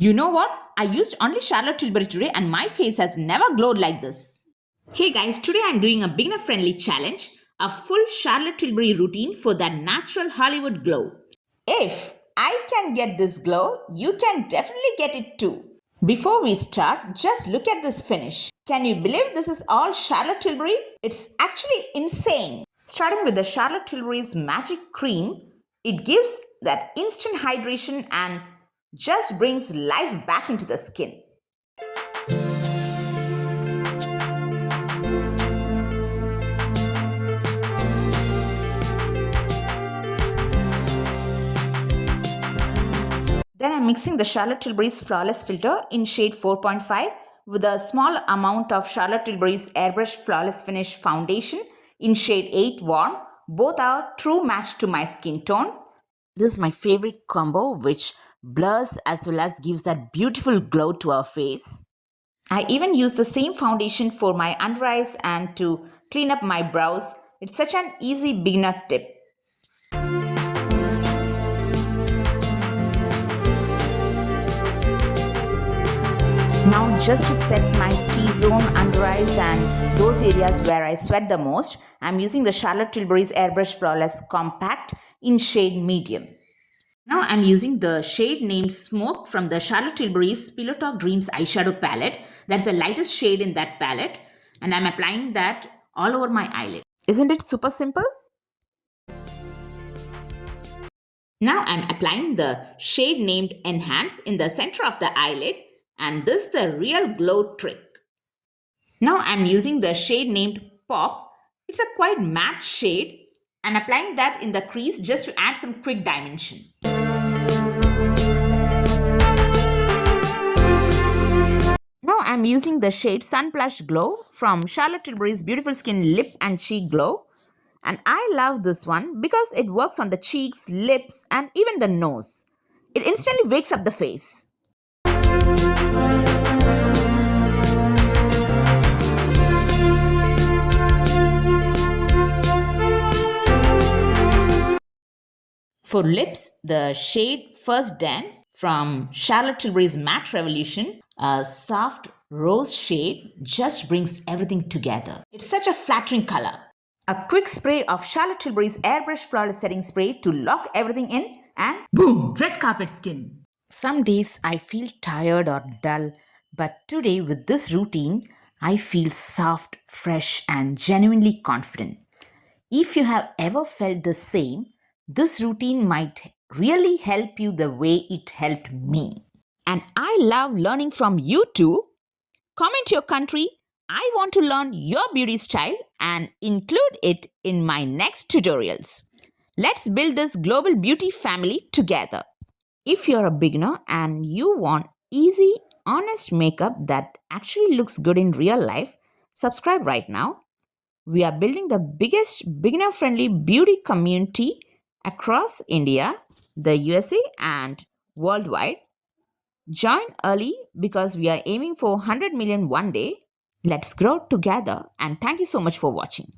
You know what? I used only Charlotte Tilbury today and my face has never glowed like this. Hey guys, today I'm doing a beginner friendly challenge, a full Charlotte Tilbury routine for that natural Hollywood glow. If I can get this glow, you can definitely get it too. Before we start, just look at this finish. Can you believe this is all Charlotte Tilbury? It's actually insane. Starting with the Charlotte Tilbury's magic cream, it gives that instant hydration and just brings life back into the skin. Then I'm mixing the Charlotte Tilbury's Flawless Filter in shade 4.5 with a small amount of Charlotte Tilbury's Airbrush Flawless Finish Foundation in shade 8 Warm. Both are true match to my skin tone. This is my favorite combo, which blurs as well as gives that beautiful glow to our face. I even use the same foundation for my under eyes and to clean up my brows. It's such an easy beginner tip. Now just to set my T-zone, under eyes and those areas where I sweat the most, I'm using the Charlotte Tilbury's Airbrush Flawless Compact in shade medium. Now I'm using the shade named Smoke from the Charlotte Tilbury's Pillow Talk Dreams eyeshadow palette. That's the lightest shade in that palette and I'm applying that all over my eyelid. Isn't it super simple? Now I'm applying the shade named Enhance in the center of the eyelid. And this is the real glow trick. Now I'm using the shade named Pop. It's a quite matte shade and applying that in the crease just to add some quick dimension. Now I'm using the shade Sun Blush Glow from Charlotte Tilbury's Beautiful Skin Lip and Cheek Glow. And I love this one because it works on the cheeks, lips and even the nose. It instantly wakes up the face. For lips, the shade First Dance from Charlotte Tilbury's Matte Revolution, a soft rose shade, just brings everything together. It's such a flattering color. A quick spray of Charlotte Tilbury's Airbrush Flawless Setting Spray to lock everything in and boom, red carpet skin. Some days I feel tired or dull, but today with this routine, I feel soft, fresh and genuinely confident. If you have ever felt the same, this routine might really help you the way it helped me. And I love learning from you too. Comment your country. I want to learn your beauty style and include it in my next tutorials. Let's build this global beauty family together. If you're a beginner and you want easy, honest makeup that actually looks good in real life, subscribe right now. We are building the biggest beginner-friendly beauty community across India, the USA and worldwide. Join early because we are aiming for 100 million one day. Let's grow together and thank you so much for watching.